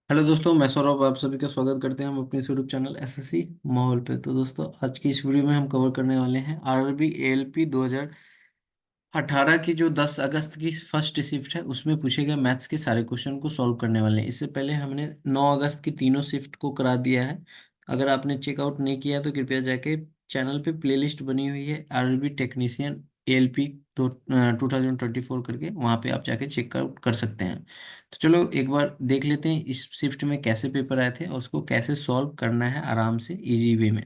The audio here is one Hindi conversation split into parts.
हेलो दोस्तों, मैं सौरभ आप सभी का स्वागत करते हैं हम अपने यूट्यूब चैनल एसएससी माहौल पे। तो दोस्तों, आज की इस वीडियो में हम कवर करने वाले हैं आरआरबी एएलपी 2018 की जो 10 अगस्त की फर्स्ट शिफ्ट है उसमें पूछे गए मैथ्स के सारे क्वेश्चन को सॉल्व करने वाले हैं। इससे पहले हमने 9 अगस्त की तीनों शिफ्ट को करा दिया है। अगर आपने चेकआउट नहीं किया तो कृपया जाके चैनल पे प्लेलिस्ट बनी हुई है आरआरबी टेक्नीशियन एएलपी 2024 करके, वहाँ पे आप जाके चेकआउट कर सकते हैं। तो चलो एक बार देख लेते हैं इस शिफ्ट में कैसे पेपर आए थे और उसको कैसे सॉल्व करना है आराम से इजी वे में।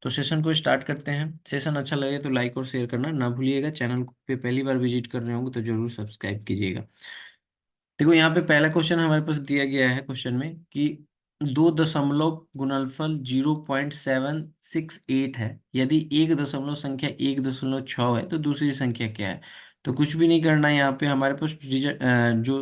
तो सेशन को स्टार्ट करते हैं। सेशन अच्छा लगे तो लाइक और शेयर करना ना भूलिएगा। चैनल पे पहली बार विजिट कर रहे होंगे तो जरूर सब्सक्राइब कीजिएगा। देखो, यहाँ पे पहला क्वेश्चन हमारे पास दिया गया है क्वेश्चन में कि दो दशमलव गुणनफल 0.768 है। यदि एक दशमलव संख्या 1.6 है तो दूसरी संख्या क्या है। तो कुछ भी नहीं करना है। यहाँ पे हमारे पास जो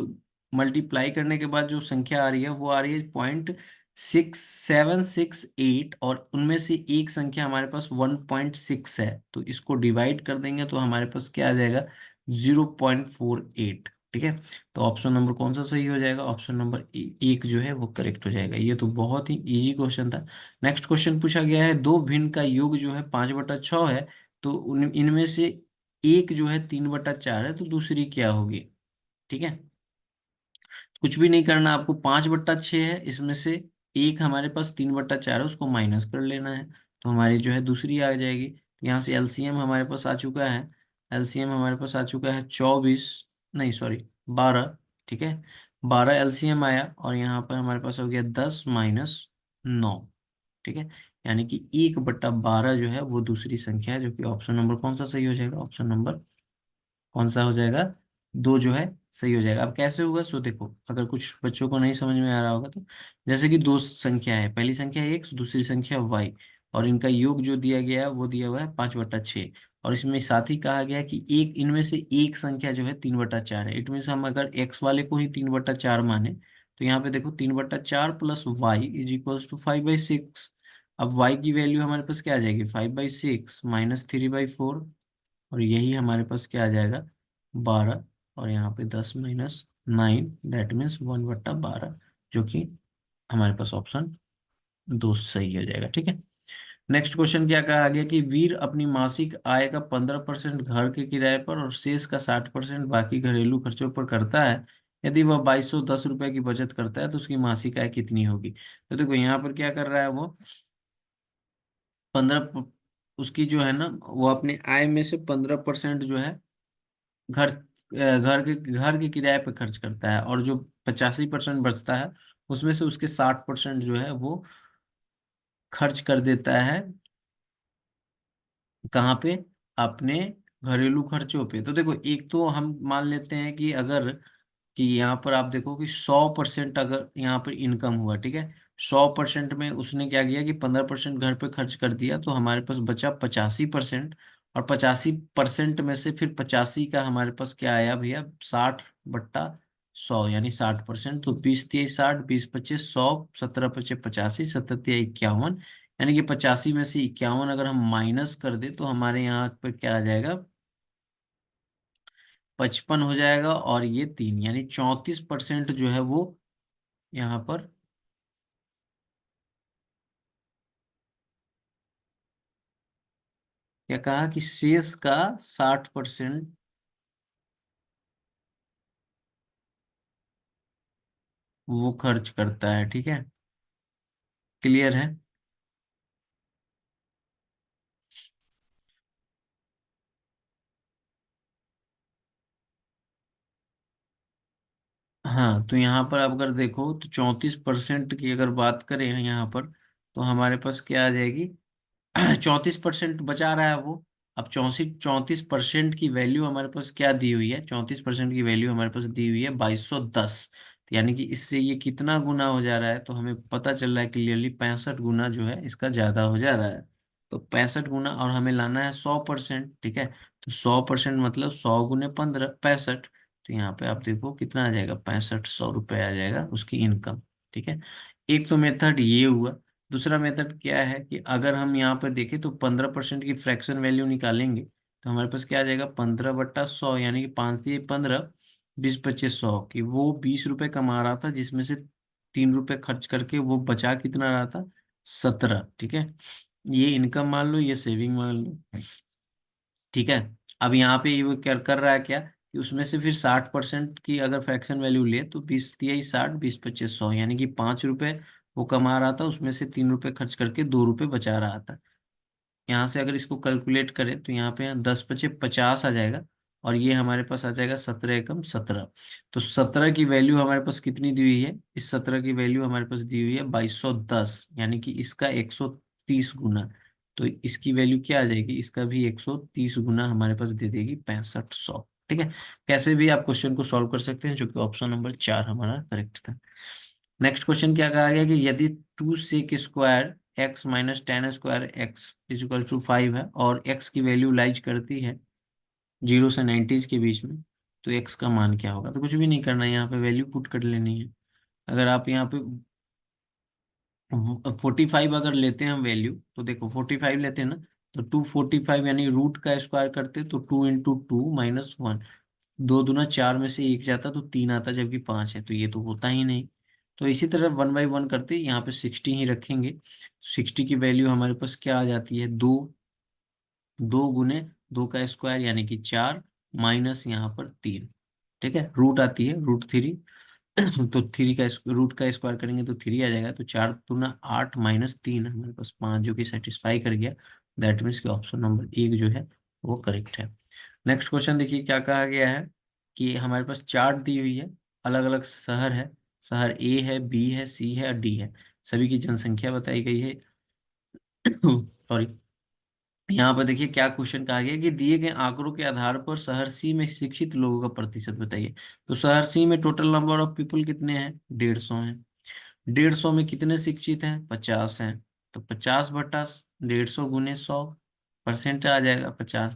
मल्टीप्लाई करने के बाद जो संख्या आ रही है वो आ रही है 0.6768, और उनमें से एक संख्या हमारे पास 1.6 है। तो इसको डिवाइड कर देंगे तो हमारे पास क्या आ जाएगा, 0.48। ठीक है। तो ऑप्शन नंबर कौन सा सही हो जाएगा, ऑप्शन नंबर एक जो है वो करेक्ट हो जाएगा। ये तो बहुत ही इजी क्वेश्चन था। नेक्स्ट क्वेश्चन पूछा गया है, दो भिन्न का योग जो है 5/6 है। तो इनमें से एक जो है 3/4 है, तो दूसरी क्या होगी। ठीक है। कुछ भी नहीं करना आपको, 5/6 है, इसमें से एक हमारे पास 3/4 है, उसको माइनस कर लेना है। तो हमारी जो है दूसरी आ जाएगी। तो यहाँ से एलसीएम हमारे पास आ चुका है। एलसीएम हमारे पास आ चुका है 24, नहीं सॉरी 12। ठीक है। 12 एलसीएम आया और यहाँ पर हमारे पास हो गया 10 - 9। ठीक है। यानी कि 1/12 जो है वो दूसरी संख्या है, जो कि ऑप्शन नंबर कौन सा सही हो जाएगा, ऑप्शन नंबर कौन सा हो जाएगा, दो जो है सही हो जाएगा। अब कैसे होगा सो देखो, अगर कुछ बच्चों को नहीं समझ में आ रहा होगा तो जैसे कि दो संख्या है, पहली संख्या x, दूसरी संख्या y, और इनका योग जो दिया गया है वो दिया हुआ है 5/6। और इसमें साथ ही कहा गया है कि एक इनमें से एक संख्या जो है 3/4 है। इट मीन हम अगर x वाले को ही 3/4 माने तो यहाँ पे देखो 3/4 plus Y is equals to 5/6। अब y की वैल्यू हमारे पास क्या आ जाएगी, 5/6 माइनस 3/4, और यही हमारे पास क्या आ जाएगा, 12। और यहाँ पे 10 - 9, दैट मीन्स 1/12, जो कि हमारे पास ऑप्शन दो सही हो जाएगा। ठीक है। नेक्स्ट क्वेश्चन क्या कहा गया कि वीर अपनी मासिक आय का 15% घर के किराए पर और शेष का 60% बाकी घरेलू खर्चों पर करता है। यदि वह 2210 रुपए की बचत करता है तो उसकी मासिक आय कितनी होगी। तो देखो यहाँ पर क्या कर रहा है वो, 15, उसकी जो है ना वो अपने आय में से 15% जो है घर घर के किराए पे खर्च करता है, और जो 85% बचता है उसमें से उसके 60% जो है वो खर्च कर देता है। कहाँ पे, अपने घरेलू खर्चों पे। तो देखो, एक तो हम मान लेते हैं कि अगर कि यहाँ पर आप देखो कि 100% अगर यहाँ पर इनकम हुआ, ठीक है, 100% में उसने क्या किया कि 15% घर पे खर्च कर दिया, तो हमारे पास बचा 85%। और 85% में से फिर 85 का हमारे पास क्या आया भैया, 60/100, यानी 60%। तो 20×3 = 60, 20×25 = 100, 17×5 = 85, 17×3 = 51। यानी कि 85 में से 51 अगर हम माइनस कर दे तो हमारे यहाँ पर क्या आ जाएगा, 55 हो जाएगा, और ये 3 यानी 34% जो है वो यहाँ पर क्या कहा कि शेष का 60% वो खर्च करता है। ठीक है। क्लियर है। हाँ, तो यहाँ पर आप अगर देखो तो 34% की अगर बात करें यहाँ पर, तो हमारे पास क्या आ जाएगी, 34% बचा रहा है वो। अब 34% की वैल्यू हमारे पास क्या दी हुई है, 34% की वैल्यू हमारे पास दी हुई है 2210। यानी कि इससे ये कितना गुना हो जा रहा है, तो हमें पता चल रहा है क्लियरली 65 गुना जो है इसका ज्यादा हो जा रहा है। तो 65 गुना, और हमें लाना है 100%। ठीक है। तो 100% मतलब 100 × 15 65। तो यहाँ पे आप देखो कितना आ जाएगा, 6500 रुपये आ जाएगा उसकी इनकम। ठीक है। एक तो मेथड ये हुआ। दूसरा मेथड क्या है कि अगर हम यहाँ पर देखें तो 15% की फ्रैक्शन वैल्यू निकालेंगे तो हमारे पास क्या आ जाएगा, 15/100, यानी कि 5×3 = 15, 20×25 = 100, कि वो 20 रुपए कमा रहा था जिसमें से 3 रुपए खर्च करके वो बचा कितना रहा था, 17। ठीक है, ये इनकम मान लो, ये सेविंग मान लो। ठीक है, अब यहाँ पे ये वो क्या कर रहा है, क्या कि उसमें से फिर 60% की अगर फ्रैक्शन वैल्यू ले तो 20 × 60, 20 × 25 100, यानी कि 5 रुपए वो कमा रहा था, उसमें से 3 रुपए खर्च करके 2 रुपए बचा रहा था। यहाँ से अगर इसको कैलकुलेट करें तो यहाँ पे 10 × 5 = 50 आ जाएगा, और ये हमारे पास आ जाएगा 17 × 17। तो 17 की वैल्यू हमारे पास कितनी दी हुई है, इस 17 की वैल्यू हमारे पास दी हुई है 2210, यानी कि इसका 130 गुना। तो इसकी वैल्यू क्या आ जाएगी, इसका भी 130 गुना हमारे पास दे देगी 6500। ठीक है, कैसे भी आप क्वेश्चन को सॉल्व कर सकते हैं, जो कि ऑप्शन नंबर 4 हमारा करेक्ट था। नेक्स्ट क्वेश्चन क्या कहा गया कि यदि 2 sec² x - tan² x = 5 है, और x की वैल्यू लाइज करती है 0 से 90 के बीच में, तो x का मान क्या होगा। तो कुछ भी नहीं करना है, यहाँ पे वैल्यू पुट कर लेनी है। अगर आप यहाँ पे 45 अगर लेते हैं हम वैल्यू, तो देखो 45 लेते हैं ना, तो 245 यानी रूट का स्क्वायर करते तो 2 × 2 - 1, 2 दूना 4 में से 1 जाता तो 3 आता, जबकि 5 है तो ये तो होता ही नहीं। तो इसी तरह 1/1 करते यहाँ पे 60 ही रखेंगे। 60 की वैल्यू हमारे पास क्या आ जाती है, 2, 2 × 2 का स्क्वायर यानी कि 4, माइनस यहाँ पर 3। ठीक है, रूट आती है √3। तो रूट का स्क्वायर करेंगे तो 3 आ जाएगा, तो 4 दूना 8 माइनस 3 हमारे पास 5, जो कि सेटिस्फाई कर गया। दैट मीन्स कि ऑप्शन नंबर 1 जो है वो करेक्ट है। नेक्स्ट क्वेश्चन देखिए क्या कहा गया है कि हमारे पास चार्ट दी हुई है, अलग अलग शहर है, शहर ए है, बी है, सी है और डी है, सभी की जनसंख्या बताई गई है। सॉरी, यहाँ पर देखिए क्या क्वेश्चन कहा गया कि दिए गए आंकड़ों के आधार पर शहर सी में शिक्षित लोगों का प्रतिशत बताइए। तो शहर सी में टोटल नंबर ऑफ पीपल कितने हैं, 150 हैं। 150 में कितने शिक्षित हैं, 50 हैं। तो 50/150 × 100 % आ जाएगा, 50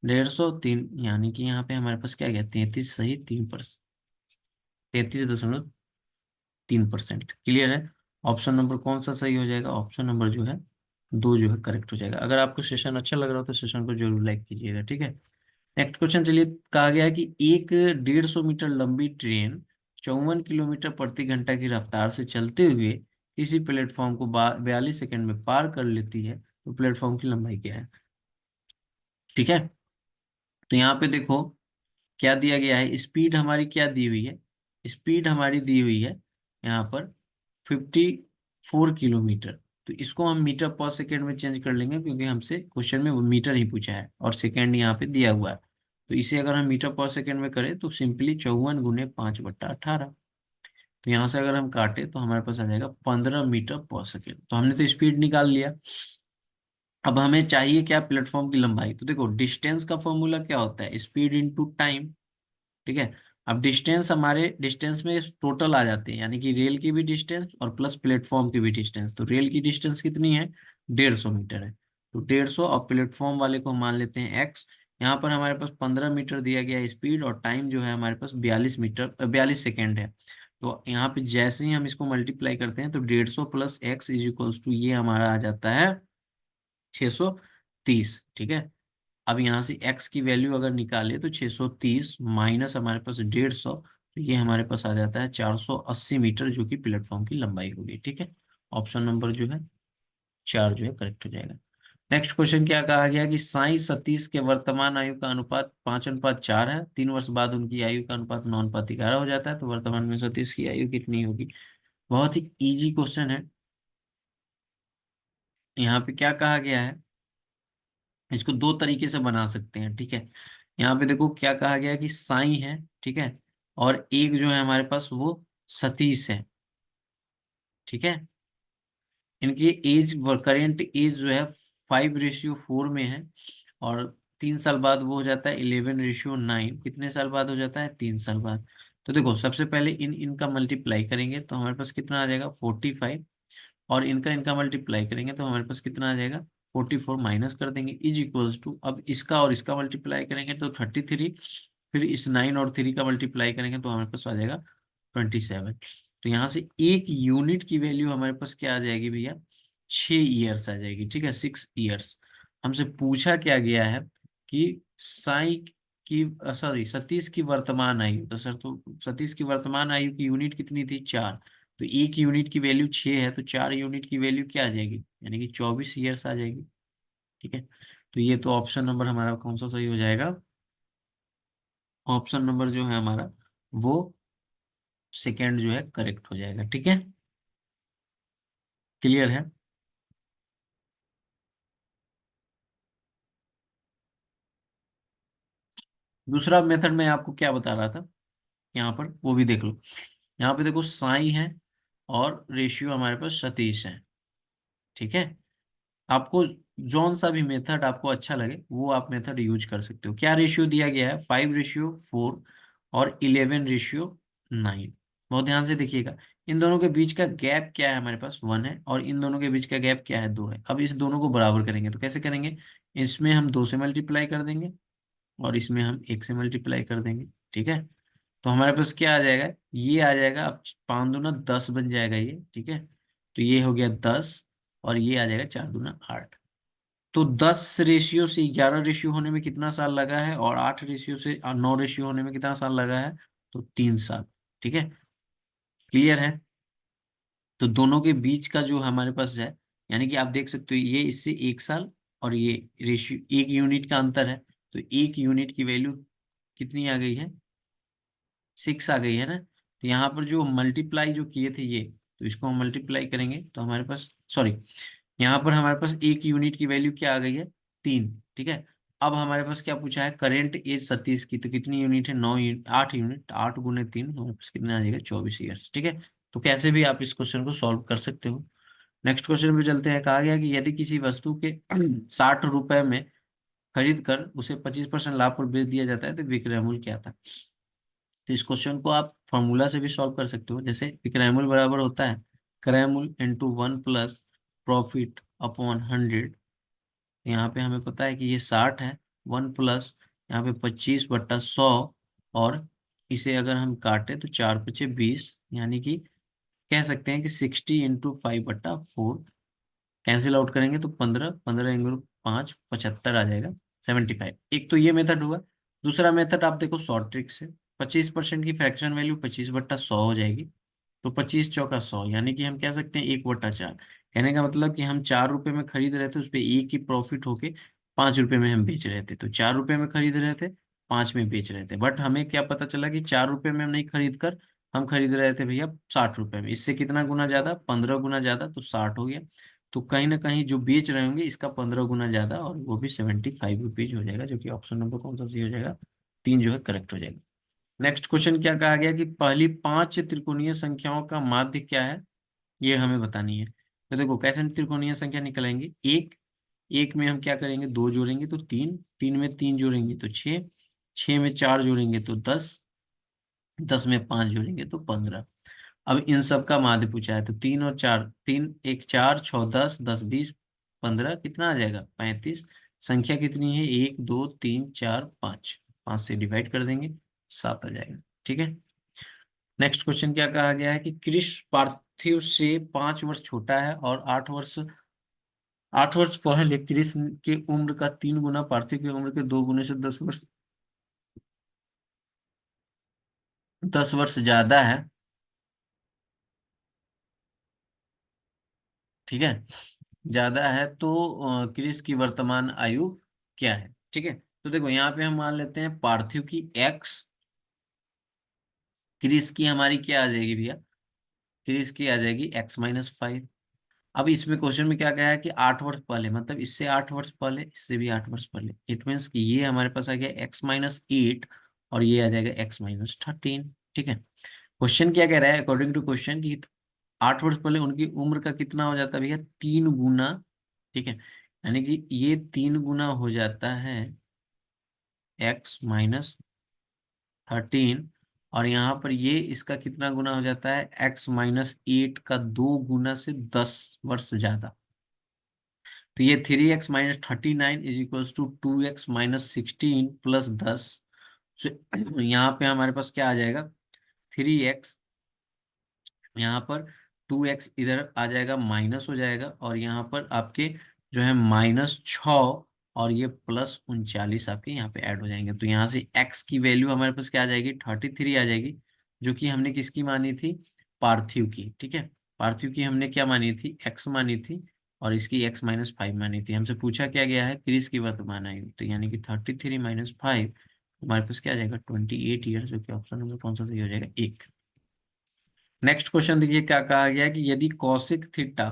150 यानी कि यहाँ पे हमारे पास क्या गया, 33 सही 3%, 33.3%। क्लियर है। ऑप्शन नंबर कौन सा सही हो जाएगा, ऑप्शन नंबर जो है 2 जो है करेक्ट हो जाएगा। अगर आपको सेशन अच्छा लग रहा हो तो सेशन को जरूर लाइक कीजिएगा। ठीक है, नेक्स्ट क्वेश्चन चलिए, कहा गया है कि एक 150 मीटर लंबी ट्रेन 54 किलोमीटर प्रति घंटा की रफ्तार से चलते हुए किसी प्लेटफॉर्म को 42 सेकंड में पार कर लेती है, तो प्लेटफॉर्म की लंबाई क्या है। ठीक है, तो यहाँ पे देखो क्या दिया गया है, स्पीड हमारी क्या दी हुई है, स्पीड हमारी दी हुई है यहाँ पर 54 किलोमीटर। तो इसको हम मीटर पर सेकेंड में चेंज कर लेंगे, क्योंकि हमसे क्वेश्चन में वो मीटर ही पूछा है और सेकेंड यहाँ पे दिया हुआ है। तो इसे अगर हम मीटर पर सेकेंड में करें तो सिंपली 54 × 5/18। तो यहाँ से अगर हम काटे तो हमारे पास आ जाएगा 15 मीटर पर सेकेंड। तो हमने तो स्पीड निकाल लिया। अब हमें चाहिए क्या, प्लेटफॉर्म की लंबाई। तो देखो डिस्टेंस का फॉर्मूला क्या होता है, स्पीड इंटू टाइम। ठीक है, अब डिस्टेंस हमारे डिस्टेंस में टोटल आ जाते हैं, यानी कि रेल की भी डिस्टेंस और प्लस प्लेटफॉर्म की भी डिस्टेंस। तो रेल की डिस्टेंस कितनी है, 150 मीटर है। तो 150 और प्लेटफॉर्म वाले को मान लेते हैं एक्स। यहाँ पर हमारे पास 15 मीटर दिया गया है स्पीड, और टाइम जो है हमारे पास 42 सेकेंड है। तो यहाँ पे जैसे ही हम इसको मल्टीप्लाई करते हैं तो 150 plus X is equals to ये हमारा आ जाता है 630। ठीक है, अब यहाँ से x की वैल्यू अगर निकाले तो 630 माइनस हमारे पास 150, तो ये हमारे पास आ जाता है 480 मीटर, जो कि प्लेटफॉर्म की लंबाई होगी। ठीक है, ऑप्शन नंबर जो है 4 जो है करेक्ट हो जाएगा। नेक्स्ट क्वेश्चन क्या कहा गया कि साई सतीश के वर्तमान आयु का अनुपात 5:4 है, 3 वर्ष बाद उनकी आयु का अनुपात 9:11 हो जाता है, तो वर्तमान में सतीश की आयु कितनी होगी। बहुत ही इजी क्वेश्चन है। यहाँ पे क्या कहा गया है, इसको दो तरीके से बना सकते हैं। ठीक है, यहाँ पे देखो क्या कहा गया है कि साई है, ठीक है, और एक जो है हमारे पास वो सतीश है। ठीक है, इनकी एज, करेंट एज जो है 5:4 में है, और 3 साल बाद वो हो जाता है 11:9। कितने साल बाद हो जाता है, 3 साल बाद। तो देखो सबसे पहले इनका मल्टीप्लाई करेंगे तो हमारे पास कितना आ जाएगा 45, और इनका इनका मल्टीप्लाई करेंगे तो हमारे पास कितना आ जाएगा 44, माइनस कर देंगे इज इक्वल्स टू, अब इसका और इसका मल्टीप्लाई करेंगे तो 33, फिर इस 9 और 3 का मल्टीप्लाई करेंगे तो हमारे पास आ जाएगा 27। तो यहाँ से एक यूनिट की वैल्यू हमारे पास क्या आ जाएगी भैया, 6 ईयर्स आ जाएगी। ठीक है, 6 ईयर्स। हमसे पूछा क्या गया है कि साई की, सॉरी, सतीश की वर्तमान आयु, तो सर तो सतीश की वर्तमान आयु की यूनिट कितनी थी, 4। तो एक यूनिट की वैल्यू 6 है, तो 4 यूनिट की वैल्यू क्या आ जाएगी, यानी कि 24 ईयर्स आ जाएगी। ठीक है, तो ये तो ऑप्शन नंबर हमारा कौन सा सही हो जाएगा, ऑप्शन नंबर जो है हमारा वो सेकेंड जो है करेक्ट हो जाएगा। ठीक है, क्लियर है। दूसरा मेथड मैं आपको क्या बता रहा था, यहाँ पर वो भी देख लो। यहाँ पे देखो साई है और रेशियो हमारे पास सतीश है। ठीक है, आपको जौन सा भी मेथड आपको अच्छा लगे वो आप मेथड यूज कर सकते हो। क्या रेशियो दिया गया है, 5:4 और 11:9। बहुत ध्यान से देखिएगा, इन दोनों के बीच का गैप क्या है, हमारे पास 1 है, और इन दोनों के बीच का गैप क्या है, 2 है। अब इस दोनों को बराबर करेंगे तो कैसे करेंगे, इसमें हम 2 से मल्टीप्लाई कर देंगे और इसमें हम 1 से मल्टीप्लाई कर देंगे। ठीक है, तो हमारे पास क्या आ जाएगा, ये आ जाएगा, अब 5 दूना 10 बन जाएगा ये। ठीक है, तो ये हो गया 10, और ये आ जाएगा 4 दूना 8। तो 10 रेशियो से 11 रेशियो होने में कितना साल लगा है, और 8 रेशियो से 9 रेशियो होने में कितना साल लगा है, तो 3 साल। ठीक है, क्लियर है। तो दोनों के बीच का जो हमारे पास है, यानी कि आप देख सकते हो ये इससे 1 साल, और ये रेशियो 1 यूनिट का अंतर है, तो 1 यूनिट की वैल्यू कितनी आ गई है, 6 आ गई है ना। तो यहाँ पर जो मल्टीप्लाई जो किए थे ये, तो इसको हम मल्टीप्लाई करेंगे तो हमारे पास, सॉरी, यहाँ पर हमारे पास 1 यूनिट की वैल्यू क्या आ गई है, 3। ठीक है, अब हमारे पास क्या पूछा है, करेंट एज सतीश की, तो कितनी यूनिट है, 9 यूनिट, 8 यूनिट, 8 गुने 3 हमारे पास कितना आ जाएगा, 24 ईयर्स। ठीक है, तो कैसे भी आप इस क्वेश्चन को सॉल्व कर सकते हो। नेक्स्ट क्वेश्चन पे चलते हैं। कहा गया कि यदि किसी वस्तु के 60 रुपए में खरीद कर उसे 25% लाभ पर बेच दिया जाता है तो विक्रय मूल्य क्या था। तो इस क्वेश्चन को आप फॉर्मूला से भी सॉल्व कर सकते हो। जैसे विक्रय मूल्य बराबर होता है क्रय मूल्य इंटू 1 प्लस प्रॉफिट अपॉन 100। यहाँ पे हमें पता है कि ये 60 है, 1 प्लस यहाँ पे 25/100, और इसे अगर हम काटे तो 4×5 = 20, यानी कि कह सकते हैं कि 60 × 5/4। कैंसिल आउट करेंगे तो 15, 15 × 5 75 आ जाएगा, 75। एक तो ये मेथड हुआ। दूसरा मेथड आप देखो शॉर्ट ट्रिक से, 25% की फ्रैक्शन वैल्यू 25/100 हो जाएगी, तो 25 × 4 = 100, यानी कि हम कह सकते हैं 1/4। कहने का मतलब कि हम 4 रुपए में खरीद रहे थे, उस पर एक ही प्रॉफिट होके 5 रुपए में हम बेच रहे थे। तो 4 रुपए में खरीद रहे थे, 5 में बेच रहे थे, बट हमें क्या पता चला कि 4 रुपए में हम नहीं खरीद कर हम खरीद रहे थे भैया 60 रुपए में। इससे कितना गुना ज्यादा, 15 गुना ज्यादा, तो 60 हो गया। तो कहीं ना कहीं जो बेच रहे होंगे इसका 15 गुना ज्यादा, और वो भी 75 रुपीज हो जाएगा, जो कि ऑप्शन नंबर कौन सा सही हो जाएगा, 3 जो है करेक्ट हो जाएगा। नेक्स्ट क्वेश्चन क्या कहा गया कि पहली 5 त्रिकोणीय संख्याओं का माध्य क्या है, ये हमें बतानी है। तो देखो कैसे त्रिकोणीय संख्या निकलेंगे, एक, एक में हम क्या करेंगे, 2 जोड़ेंगे तो 3, 3 में 3 जोड़ेंगे तो 6, 6 में 4 जोड़ेंगे तो 10, 10 में 5 जोड़ेंगे तो 15। अब इन सब का माध्य पूछा है, तो 3 और 4, 3, 1, 4, 6, 10, 10, 20, 15, कितना आ जाएगा, 35। संख्या कितनी है, 1, 2, 3, 4, 5, 5 से डिवाइड कर देंगे, 7 आ जाएगा। ठीक है, नेक्स्ट क्वेश्चन क्या कहा गया है कि कृष पार्थिव से 5 वर्ष छोटा है, और 8 वर्ष पहले कृष्ण के उम्र का 3 गुना पार्थिव की उम्र के 2 गुने से 10 वर्ष, 10 वर्ष ज्यादा है। ठीक है, ज्यादा है, तो क्रिस की वर्तमान आयु क्या है। ठीक है, तो देखो यहाँ पे हम मान लेते हैं पार्थिव की एक्स, क्रिस की हमारी क्या आ जाएगी भैया, क्रिस की आ जाएगी x-5। अब इसमें क्वेश्चन में क्या कहा है कि 8 वर्ष पहले, मतलब इससे 8 वर्ष पहले, इससे भी 8 वर्ष पहले, इट मीन्स कि ये हमारे पास आ गया x-8, और ये आ जाएगा x-13। ठीक है, क्वेश्चन क्या कह रहा है, अकॉर्डिंग टू क्वेश्चन कि 8 वर्ष पहले उनकी उम्र का कितना हो जाता है भैया, 3 गुना। ठीक है, यानी कि ये 3 गुना हो जाता है x-13, और यहाँ पर ये इसका कितना गुना हो जाता है, x-8 का 2 गुना से 10 वर्ष ज्यादा। तो ये 3x-39 = 2x-16 + 10। यहाँ पे हमारे पास क्या आ जाएगा, 3x, यहाँ पर 2x इधर आ जाएगा, माइनस हो जाएगा, और यहाँ पर आपके जो है -6 और ये +39 आपके यहाँ पे ऐड हो जाएंगे। तो यहाँ से x की वैल्यू हमारे पास क्या आ जाएगी, 33 आ जाएगी, जो कि हमने किसकी मानी थी, पार्थिव की। ठीक है, पार्थिव की हमने क्या मानी थी, x मानी थी, और इसकी x-5 मानी थी। हमसे पूछा क्या गया है, क्रिस की वर्तमान आयु, तो यानी कि 33 - 5 हमारे पास क्या आ जाएगा, 28 ईयर, जो कि ऑप्शन नंबर कौन सा सही हो जाएगा, एक। नेक्स्ट क्वेश्चन देखिए क्या कहा गया है कि यदि cosec theta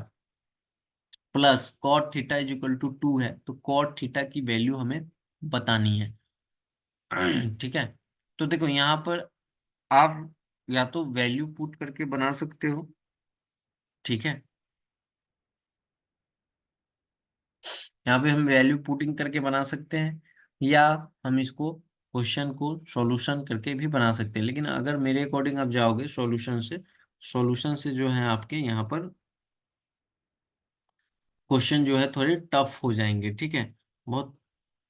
plus cot theta is equal to 2 है, तो कॉट थीटा की वैल्यू हमें बतानी है। ठीक है, तो देखो यहाँ पर आप या तो वैल्यू पुट करके बना सकते हो, ठीक है, यहाँ पे हम वैल्यू पुटिंग करके बना सकते हैं, या हम इसको क्वेश्चन को सॉल्यूशन करके भी बना सकते हैं। लेकिन अगर मेरे अकॉर्डिंग आप जाओगे सॉल्यूशन से, सॉल्यूशन से जो है आपके यहाँ पर क्वेश्चन जो है थोड़े टफ हो जाएंगे। ठीक है, बहुत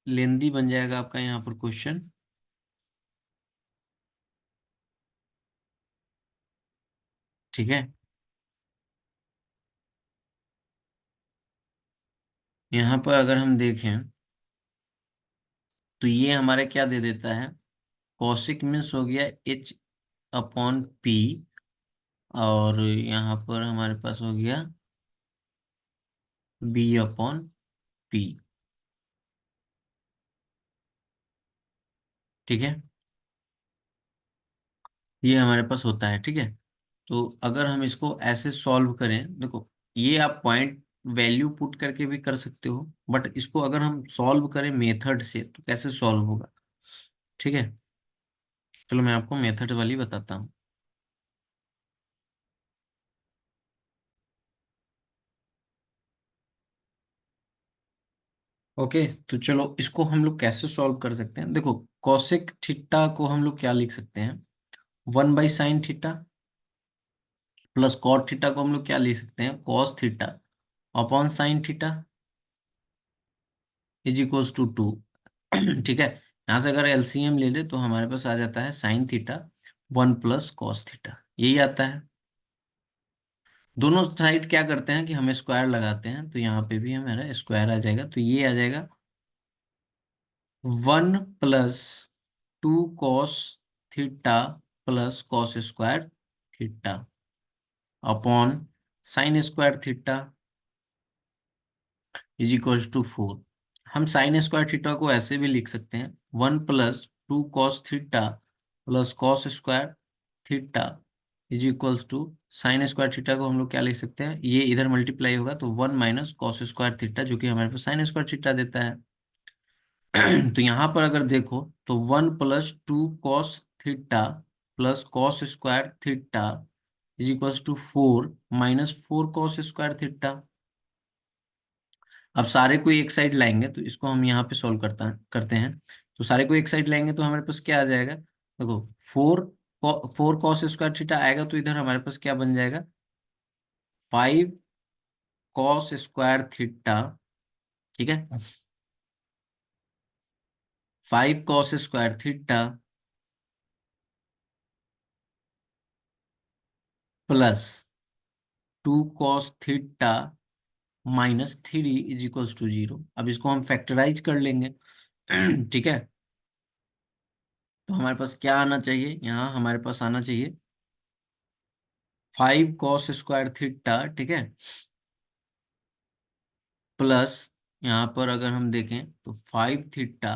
लेंदी बन जाएगा आपका यहाँ पर क्वेश्चन। ठीक है, यहाँ पर अगर हम देखें तो ये हमारे क्या दे देता है, कौशिक मीन्स हो गया H/P, और यहाँ पर हमारे पास हो गया B/P। ठीक है, ये हमारे पास होता है। ठीक है, तो अगर हम इसको ऐसे सॉल्व करें, देखो ये आप पॉइंट वैल्यू पुट करके भी कर सकते हो, बट इसको अगर हम सॉल्व करें मेथड से तो कैसे सॉल्व होगा। ठीक है, चलो मैं आपको मेथड वाली बताता हूँ। ओके, तो चलो इसको हम लोग कैसे सॉल्व कर सकते हैं। देखो कॉसेक थीटा को हम लोग क्या लिख सकते हैं, 1/sin theta, plus cot theta को हम लोग क्या लिख सकते हैं, cos theta upon sine theta is equals to 2। ठीक है, यहाँ से अगर एलसीएम ले ले तो हमारे पास आ जाता है साइन थीटा 1 + कॉस थीटा, यही आता है। दोनों साइड क्या करते हैं कि हम स्क्वायर लगाते हैं, तो यहाँ पे भी हमारा स्क्वायर आ जाएगा, तो ये आ जाएगा 1 + 2 cos theta plus cos square theta upon sine square theta is equals to 4। हम साइन स्क्वायर थीटा को ऐसे भी लिख सकते हैं, 1 + 2 cos theta plus cos square theta is equals to sine square theta को हम लोग क्या लिख सकते हैं, ये इधर मल्टीप्लाई होगा तो 1 - कॉस स्क्वायर थीटा, जो कि हमारे पास साइन स्क्वायर थीटा देता है। तो यहाँ पर अगर देखो तो 1 + 2 cos theta plus cos square theta is equals to 4 - 4 cos square theta. अब सारे को एक साइड लाएंगे तो इसको हम यहाँ पे सॉल्व करते हैं। तो सारे को एक साइड लाएंगे तो हमारे पास क्या आ जाएगा, देखो 4 कॉस स्क्वायर थीटा आएगा, तो इधर हमारे पास क्या बन जाएगा, 5 कॉस स्क्वायर थीटा। ठीक है, 5 cos square theta plus 2 cos theta -3 is equals to 0। अब इसको हम फैक्टराइज कर लेंगे। ठीक है, तो हमारे पास क्या आना चाहिए, यहाँ हमारे पास आना चाहिए 5 कॉस स्क्वायर थीटा। ठीक है, प्लस यहाँ पर अगर हम देखें तो 5 थीटा,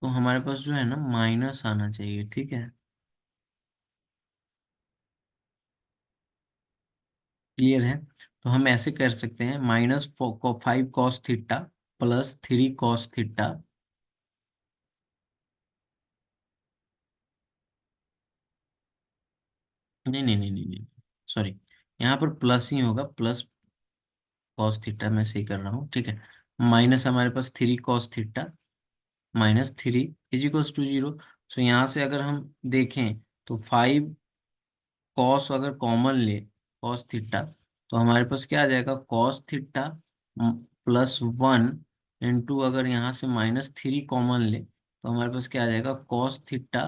तो हमारे पास जो है ना माइनस आना चाहिए। ठीक है, क्लियर है, तो हम ऐसे कर सकते हैं -5 cos theta plus 3 cos theta. नहीं नहीं नहीं नहीं नहीं, सॉरी, यहाँ पर प्लस ही होगा, +कॉस थीटा मैं सही कर रहा हूँ। ठीक है, माइनस हमारे पास 3 cos theta -3 is equals to 0। So यहाँ से अगर हम देखें तो 5 कॉस अगर कॉमन ले, कॉस थीटा, तो हमारे पास क्या आ जाएगा, कॉस थीटा +1 अगर यहाँ से -3 कॉमन ले तो हमारे पास क्या आ जाएगा, cos theta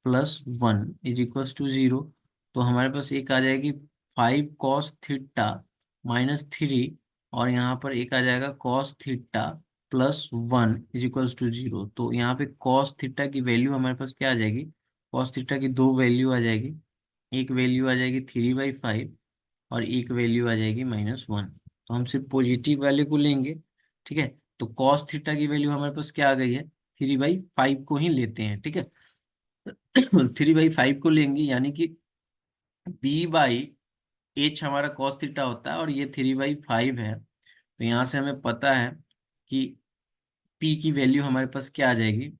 +1 is equals to 0। तो हमारे पास एक आ जाएगी 5 cos θ -3, और यहाँ पर एक आ जाएगा cos θ +1 = 0। तो यहाँ पे cos θ की वैल्यू हमारे पास क्या आ जाएगी? cos θ की दो वैल्यू आ जाएगी। एक वैल्यू आ जाएगी 3/5 और एक वैल्यू आ जाएगी -1। तो हम सिर्फ पॉजिटिव वाले को लेंगे। ठीक है, तो cos θ की वैल्यू हमारे पास क्या आ गई है? 3/5 को ही लेते हैं। ठीक है, 3/5 को लेंगे, यानी कि B/H हमारा cos θ होता है और ये 3/5 है। तो यहाँ से हमें पता है कि P की वैल्यू हमारे पास क्या आ जाएगी?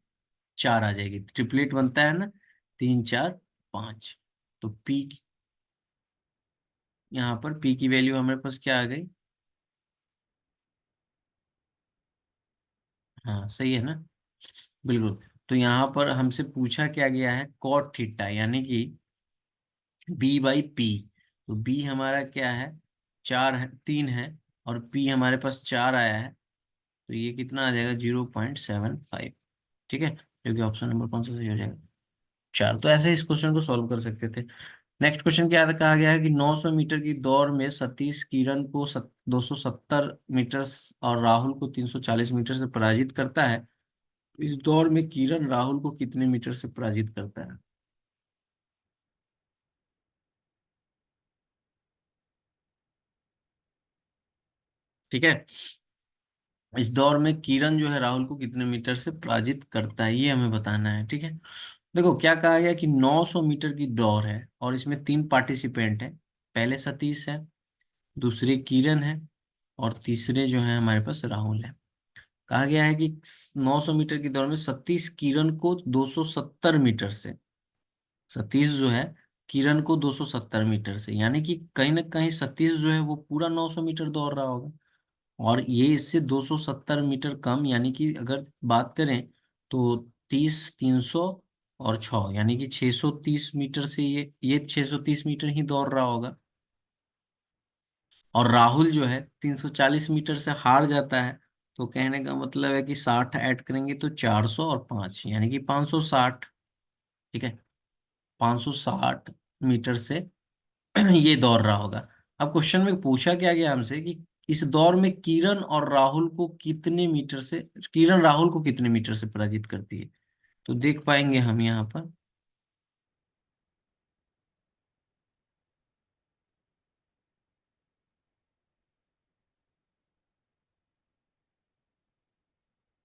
4 आ जाएगी। ट्रिपलेट बनता है ना, 3 4 5। तो यहाँ पर P की वैल्यू हमारे पास क्या आ गई? हाँ सही है ना, बिल्कुल। तो यहाँ पर हमसे पूछा क्या गया है? cot θ, यानी कि B/P। तो B हमारा क्या है? 4 है, 3 है, और P हमारे पास 4 आया है। तो ये कितना आ जाएगा? 0.75। ठीक है, जो कि ऑप्शन नंबर कौन सा सही हो जाएगा? 4। तो ऐसे इस क्वेश्चन को सॉल्व कर सकते थे। नेक्स्ट क्वेश्चन क्या कहा गया है कि 900 मीटर की दौड़ में सतीश किरण को 270 मीटर और राहुल को 340 मीटर से पराजित करता है। इस दौड़ में किरण राहुल को कितने मीटर से पराजित करता है? ठीक है, इस दौड़ में किरण जो है राहुल को कितने मीटर से पराजित करता है, ये हमें बताना है। ठीक है, देखो क्या कहा गया कि 900 मीटर की दौड़ है और इसमें 3 पार्टिसिपेंट है। पहले सतीश है, दूसरे किरण है, और तीसरे जो है हमारे पास राहुल है। कहा गया है कि 900 मीटर की दौड़ में सतीश किरण को 270 मीटर से, सतीश जो है किरण को 270 मीटर से, यानी कि कहीं ना कहीं सतीश जो है वो पूरा 900 मीटर दौड़ रहा होगा, और ये इससे 270 मीटर कम, यानी कि अगर बात करें तो 30 300 और 6, यानी कि 630 मीटर से ये 630 मीटर ही दौड़ रहा होगा। और राहुल जो है 340 मीटर से हार जाता है। तो कहने का मतलब है कि 60 ऐड करेंगे तो 400 और 5, यानी कि 560। ठीक है, 560 मीटर से ये दौड़ रहा होगा। अब क्वेश्चन में पूछा क्या गया हमसे कि इस दौड़ में किरण राहुल को कितने मीटर से पराजित करती है। तो देख पाएंगे हम यहाँ पर,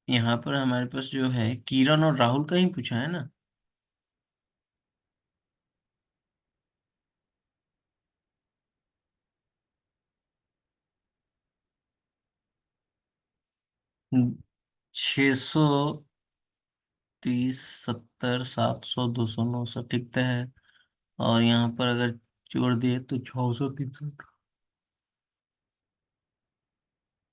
यहाँ पर हमारे पास जो है किरण और राहुल का ही पूछा है ना। 630, 70, 700, 200, 900 टिकता है। और यहाँ पर अगर जोड़ दिए तो 600, 300।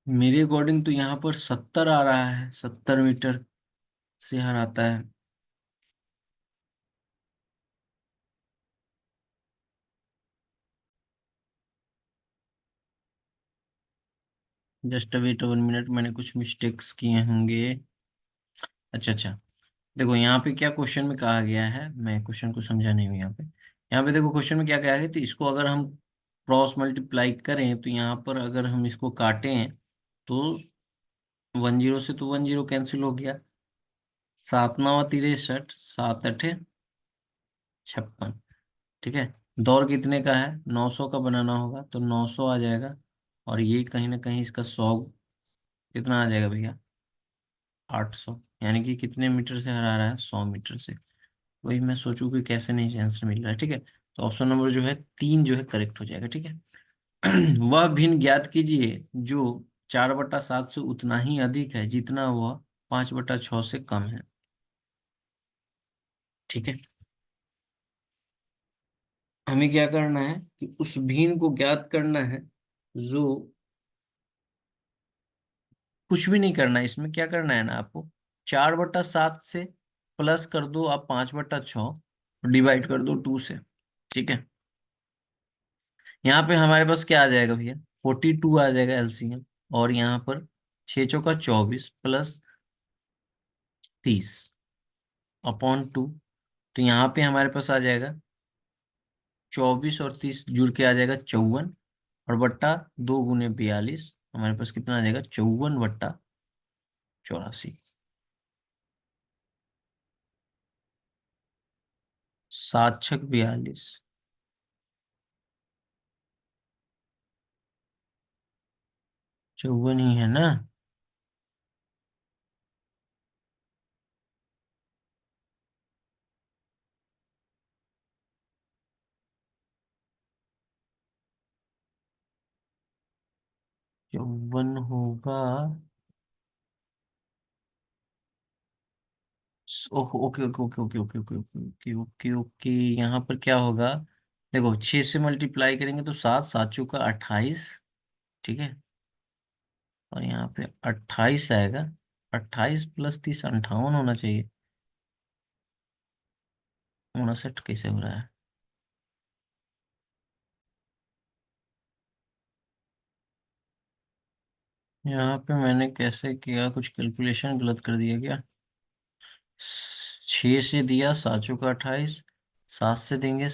मेरे अकॉर्डिंग तो यहाँ पर 70 आ रहा है, 70 मीटर से हराता है। जस्ट वेट 1 मिनट, मैंने कुछ मिस्टेक्स किए होंगे। अच्छा अच्छा, देखो यहाँ पे क्या क्वेश्चन में कहा गया है, मैं क्वेश्चन को समझा नहीं हूँ यहाँ पे देखो क्वेश्चन में क्या कहा है, तो इसको अगर हम क्रॉस मल्टीप्लाई करें तो यहाँ पर अगर हम इसको काटें तो 10 से तो 10 कैंसिल हो गया। 7×9 = 63, 7×8 = 56। ठीक है, दौर कितने का है? 900 का बनाना होगा तो 900 आ जाएगा, और ये कहीं ना कहीं इसका 100 कितना आ जाएगा भैया? 800। यानी कि कितने मीटर से हरा रहा है? 100 मीटर से। वही मैं सोचूं कि कैसे नहीं आंसर मिल रहा है। ठीक है, तो ऑप्शन नंबर जो है 3 जो है करेक्ट हो जाएगा। ठीक है, वह भिन्न ज्ञात कीजिए जो 4/7 से उतना ही अधिक है जितना वह 5/6 से कम है। ठीक है, हमें क्या करना है कि उस भिन्न को ज्ञात करना है जो, कुछ भी नहीं करना है इसमें, क्या करना है ना आपको, 4/7 से प्लस कर दो आप 5/6, डिवाइड कर दो 2 से। ठीक है, यहाँ पे हमारे पास क्या आ जाएगा भैया? 42 आ जाएगा एलसीएम, और यहाँ पर 6×4 = 24 प्लस 30/2। तो यहाँ पे हमारे पास आ जाएगा 24 और 30 जुड़ के आ जाएगा 54, और बट्टा 2 गुने 42, हमारे पास कितना आ जाएगा 54/84। 7×6 = 42। 54 ही है ना? 54 होगा। Okay okay okay okay okay okay okay okay okay okay. यहाँ पर क्या होगा? देखो, 6 से मल्टीप्लाई करेंगे तो 7, 7 × 4 = 28। ठीक है, और यहाँ पे 28 आएगा। 28 + 30 = 58 होना चाहिए। 59 कैसे हो रहा है? यहाँ पे मैंने कैसे किया, कुछ कैलकुलेशन गलत कर दिया क्या? 6 से दिया, 7 × 28। 7 से देंगे,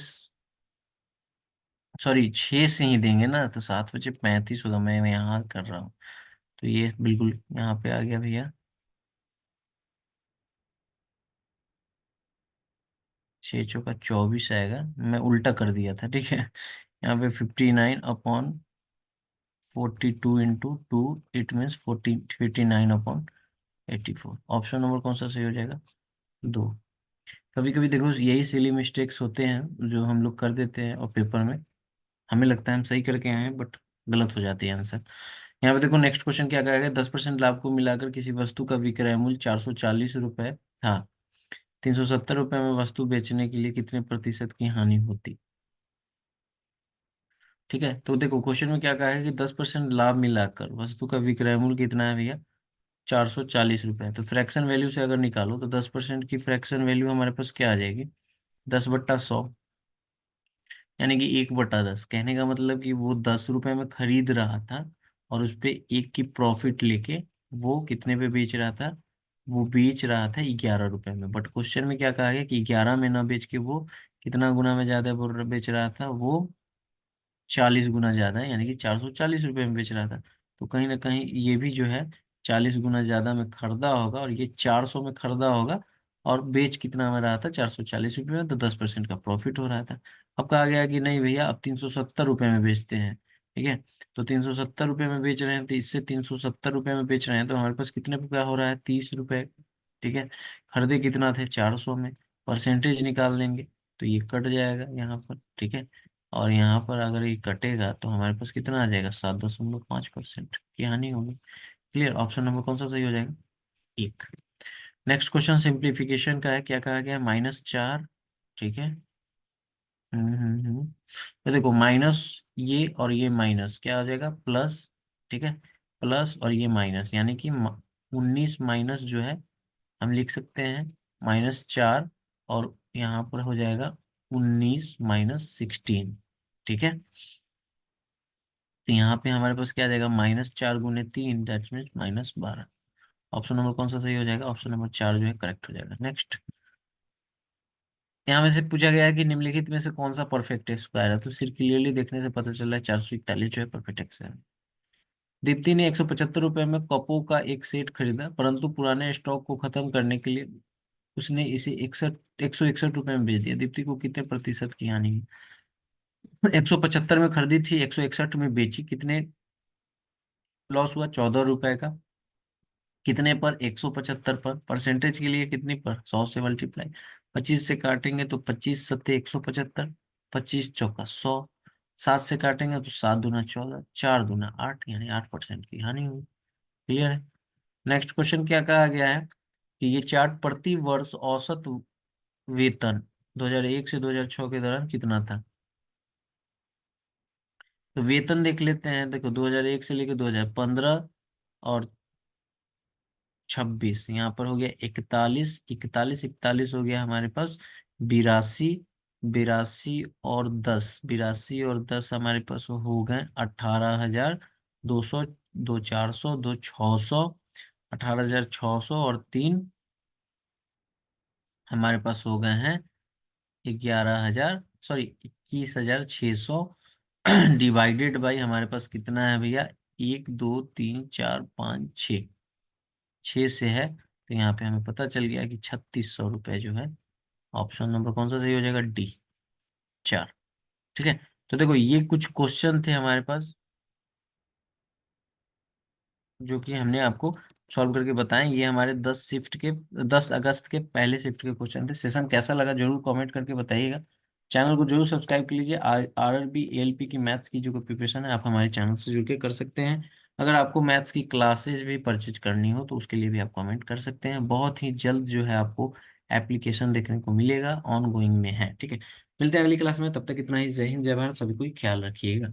सॉरी 6 से ही देंगे ना, तो 7 × 5 = 35 होगा। मैं यहाँ कर रहा हूँ, तो ये बिल्कुल यहाँ पे आ गया भैया। 6 × 4 = 24 आएगा, मैं उल्टा कर दिया था, ठीक है। यहाँ पे 59/42 × 2, इट मीन्स 59/84। ऑप्शन नंबर कौन सा सही हो जाएगा? दो। कभी कभी देखो, यही सिली मिस्टेक्स होते हैं जो हम लोग कर देते हैं, और पेपर में हमें लगता है हम सही करके आए हैं, बट गलत हो जाती है आंसर। यहाँ पे देखो, नेक्स्ट क्वेश्चन क्या कहेगा, 10% लाभ को मिलाकर किसी वस्तु का विक्रय मूल्य 440 रुपए था। 370 रुपए में वस्तु बेचने के लिए कितने प्रतिशत की हानि होती? ठीक है, तो देखो क्वेश्चन में क्या कहा है कि 10% लाभ मिलाकर वस्तु का विक्रय मूल्य कितना है भैया? 440 रुपए। तो फ्रैक्शन वैल्यू से अगर निकालो तो 10% की फ्रैक्शन वैल्यू हमारे पास क्या आ जाएगी? 10/100, यानी कि 1/10। कहने का मतलब कि वो 10 रुपए में खरीद रहा था, और उस पे एक की प्रॉफिट लेके वो कितने पे बेच रहा था? वो बेच रहा था 11 रुपए में। बट क्वेश्चन में क्या कहा गया कि 11 में ना बेच के वो कितना गुना में ज्यादा बेच रहा था? वो 40 गुना ज्यादा है, यानी कि 440 रुपये में बेच रहा था। तो कहीं ना कहीं ये भी जो है 40 गुना ज्यादा में खरीदा होगा, और ये 400 में खरीदा होगा, और बेच कितना में रहा था? 440 रुपये में, तो 10% का प्रॉफिट हो रहा था। अब कहा गया कि नहीं भैया, अब 370 रुपये में बेचते हैं। ठीक है, तो 370 रुपये में बेच रहे हैं, तो इससे 370 रुपये में बेच रहे हैं, तो हमारे पास कितने रुपया हो रहा है? 30 रुपये। ठीक है, खरीदे कितना थे? 400 में। परसेंटेज निकाल लेंगे तो ये कट जाएगा यहाँ पर। ठीक है, और यहाँ पर अगर ये कटेगा तो हमारे पास कितना आ जाएगा? 7.5% की हानि होगी। क्लियर? ऑप्शन नंबर कौन सा सही हो जाएगा? एक। नेक्स्ट क्वेश्चन सिंप्लीफिकेशन का है। क्या कहा गया? -4। ठीक है। तो देखो, माइनस ये और ये माइनस क्या आ जाएगा? प्लस। ठीक है, प्लस और ये माइनस, यानी कि 19 माइनस जो है हम लिख सकते हैं -4, और यहाँ पर हो जाएगा 19 - 16। ठीक है, तो यहाँ पे हमारे पास क्या आ जाएगा? -4 × 3, दैट मीन्स -12। ऑप्शन नंबर कौन सा सही हो जाएगा? ऑप्शन नंबर 4 जो है करेक्ट हो जाएगा। नेक्स्ट, यहाँ में से पूछा गया है कि निम्नलिखित में से कौन सा परफेक्ट स्क्वायर है? तो सिर्फ क्लियरली देखने से पता चल रहा है 441 जो है परफेक्ट स्क्वायर है। दीप्ति ने 175 रुपये में कपों का एक सेट खरीदा, परंतु पुराने स्टॉक को खत्म करने के लिए उसने इसे 161 रुपये में बेच दिया। दीप्ति को कितने प्रतिशत की हानि हुई? 175 में खरीदी थी, 161 में बेची, कितने लॉस हुआ? 14 रुपए का। कितने पर? 175 पर। परसेंटेज के लिए कितनी पर? 100 से मल्टीप्लाई। 25 से काटेंगे तो 25×7 = 175। 25×4 = 100। 7 से काटेंगे तो 7×2 = 14, 4×2 = 8, यानी 8% की हानि हुई। क्लियर है? नेक्स्ट क्वेश्चन क्या कहा गया है कि ये चार्ट प्रति वर्ष औसत वेतन 2001 से 2006 के दौरान कितना था? तो वेतन देख लेते हैं। देखो, 2001 से लेकर 2015 और 26, यहाँ पर हो गया 41, 41 41 हो गया हमारे पास 82, 82 और 10 हमारे पास हो गए 18,200, 2,400, 2,600, 18,600 और 3 हमारे पास हो गए हैं 11,000 सॉरी 21,600 डिवाइडेड बाई हमारे पास कितना है भैया, 1 2 3 4 5 6, 6 से है, तो यहाँ पे हमें पता चल गया कि 3600 रुपये जो है। ऑप्शन नंबर कौन सा सही हो जाएगा, डी, 4। ठीक है। तो देखो ये कुछ क्वेश्चन थे हमारे पास जो कि हमने आपको सॉल्व करके बताएं। ये हमारे 10 अगस्त के पहले शिफ्ट के क्वेश्चन थे। सेशन कैसा लगा जरूर कमेंट करके बताइएगा। चैनल को जरूर सब्सक्राइब कर लीजिए। आरआरबी एएलपी की मैथ्स की जो प्रिपरेशन है आप हमारे चैनल से जुड़ के कर सकते हैं। अगर आपको मैथ्स की क्लासेस भी परचेज करनी हो तो उसके लिए भी आप कमेंट कर सकते हैं। बहुत ही जल्द जो है आपको एप्लीकेशन देखने को मिलेगा, ऑन गोइंग में है। ठीक है, मिलते हैं अगली क्लास में, तब तक इतना ही। जय हिंद, जय भारत, सभी कोई ख्याल रखिएगा।